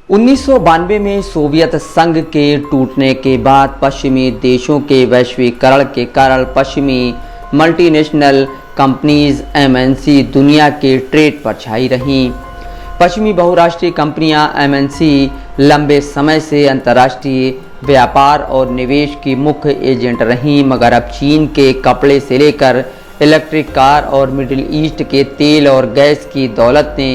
1992 में सोवियत संघ के टूटने के बाद पश्चिमी देशों के वैश्वीकरण के कारण पश्चिमी मल्टीनेशनल कंपनीज एमएनसी दुनिया के ट्रेड पर छाई रहीं। पश्चिमी बहुराष्ट्रीय कंपनियां एमएनसी लंबे समय से अंतर्राष्ट्रीय व्यापार और निवेश की मुख्य एजेंट रहीं, मगर अब चीन के कपड़े से लेकर इलेक्ट्रिक कार और मिडिल ईस्ट के तेल और गैस की दौलत ने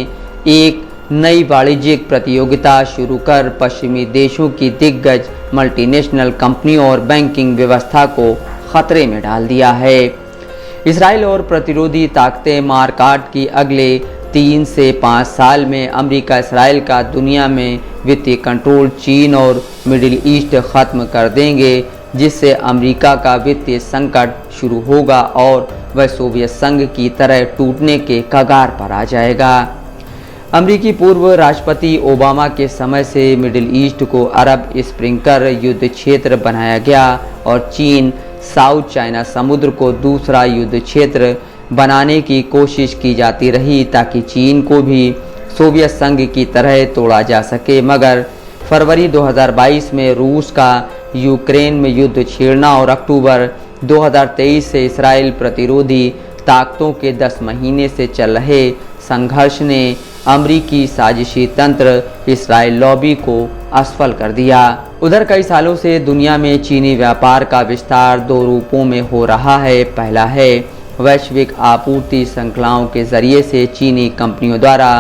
एक नई वाणिज्यिक प्रतियोगिता शुरू कर पश्चिमी देशों की दिग्गज मल्टीनेशनल कंपनियों और बैंकिंग व्यवस्था को खतरे में डाल दिया है। इसराइल और प्रतिरोधी ताकतें मारकाट की अगले 3 से 5 साल में अमेरिका इसराइल का दुनिया में वित्तीय कंट्रोल चीन और मिडिल ईस्ट खत्म कर देंगे, जिससे अमेरिका का वित्तीय संकट शुरू होगा और वह सोवियत संघ की तरह टूटने के कगार पर आ जाएगा। अमेरिकी पूर्व राष्ट्रपति ओबामा के समय से मिडिल ईस्ट को अरब स्प्रिंगर युद्ध क्षेत्र बनाया गया और चीन साउथ चाइना समुद्र को दूसरा युद्ध क्षेत्र बनाने की कोशिश की जाती रही ताकि चीन को भी सोवियत संघ की तरह तोड़ा जा सके, मगर फरवरी 2022 में रूस का यूक्रेन में युद्ध छेड़ना और अक्टूबर 2023 से इसराइल प्रतिरोधी ताकतों के 10 महीने से चल रहे संघर्ष ने अमरीकी साजिशी तंत्र इसराइल लॉबी को असफल कर दिया। उधर कई सालों से दुनिया में चीनी व्यापार का विस्तार 2 रूपों में हो रहा है। पहला है वैश्विक आपूर्ति श्रृंखलाओं के जरिए से चीनी कंपनियों द्वारा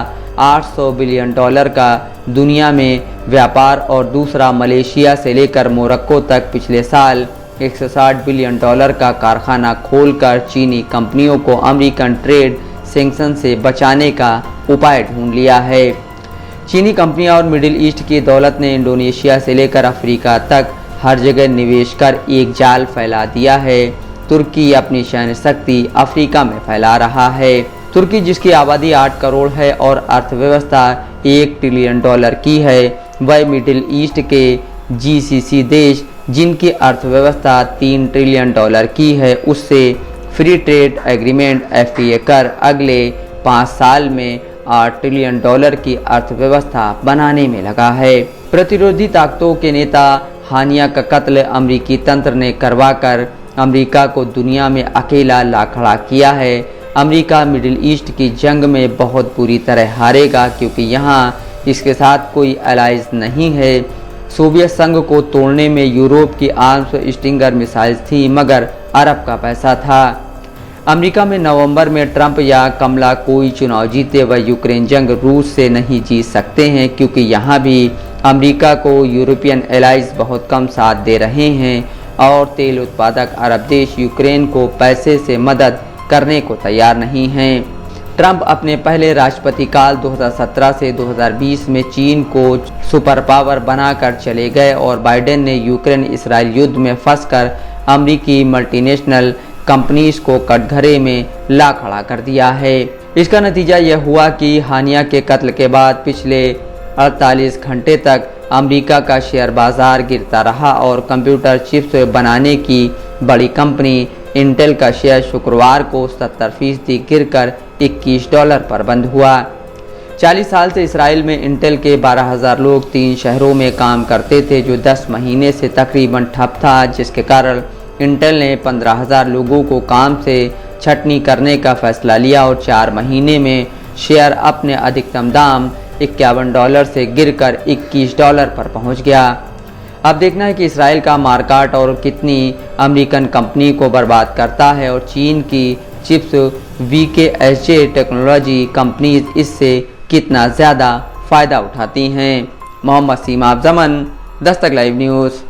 $800 बिलियन का दुनिया में व्यापार और दूसरा मलेशिया से लेकर मोरक्को तक पिछले साल $160 बिलियन का कारखाना खोलकर चीनी कंपनियों को अमेरिकन ट्रेड सैंक्शन से बचाने का उपाय ढूंढ लिया है। चीनी कंपनियां और मिडिल ईस्ट की दौलत ने इंडोनेशिया से लेकर अफ्रीका तक हर जगह निवेश कर एक जाल फैला दिया है। तुर्की अपनी सैन्य शक्ति अफ्रीका में फैला रहा है। तुर्की जिसकी आबादी 8 करोड़ है और अर्थव्यवस्था $1 ट्रिलियन की है, वह मिडिल ईस्ट के जीसीसी देश जिनकी अर्थव्यवस्था $3 ट्रिलियन की है उससे फ्री ट्रेड एग्रीमेंट FTA कर अगले 5 साल में $8 ट्रिलियन की अर्थव्यवस्था बनाने में लगा है। प्रतिरोधी ताकतों के नेता हानिया का कत्ल अमरीकी तंत्र ने करवाकर अमेरिका को दुनिया में अकेला ला खड़ा किया है। अमेरिका मिडिल ईस्ट की जंग में बहुत बुरी तरह हारेगा क्योंकि यहाँ इसके साथ कोई अलाइज नहीं है। सोवियत संघ को तोड़ने में यूरोप की आर्म्स स्टिंगर मिसाइल्स थी, मगर अरब का पैसा था। अमेरिका में नवंबर में ट्रंप या कमला कोई चुनाव जीते वह यूक्रेन जंग रूस से नहीं जीत सकते हैं क्योंकि यहाँ भी अमेरिका को यूरोपियन एलाइज बहुत कम साथ दे रहे हैं और तेल उत्पादक अरब देश यूक्रेन को पैसे से मदद करने को तैयार नहीं हैं। ट्रंप अपने पहले राष्ट्रपति काल 2017 से 2020 में चीन को सुपर पावर बनाकर चले गए और बाइडेन ने यूक्रेन इसराइल युद्ध में फंसकर अमेरिकी मल्टीनेशनल कंपनीज को कटघरे में ला खड़ा कर दिया है। इसका नतीजा यह हुआ कि हानिया के कत्ल के बाद पिछले 48 घंटे तक अमेरिका का शेयर बाजार गिरता रहा और कंप्यूटर चिप्स बनाने की बड़ी कंपनी इंटेल का शेयर शुक्रवार को 70% गिरकर $21 पर बंद हुआ। 40 साल से इसराइल में इंटेल के 12,000 लोग 3 शहरों में काम करते थे जो 10 महीने से तकरीबन ठप था, जिसके कारण इंटेल ने 15,000 लोगों को काम से छटनी करने का फैसला लिया और 4 महीने में शेयर अपने अधिकतम दाम $51 से गिरकर $21 पर पहुंच गया। अब देखना है कि इसराइल का मार्केट और कितनी अमेरिकन कंपनी को बर्बाद करता है और चीन की चिप्स VKSJ टेक्नोलॉजी कंपनीज इससे कितना ज़्यादा फ़ायदा उठाती हैं। मोहम्मद सीमा अफजमन, दस्तक लाइव न्यूज़।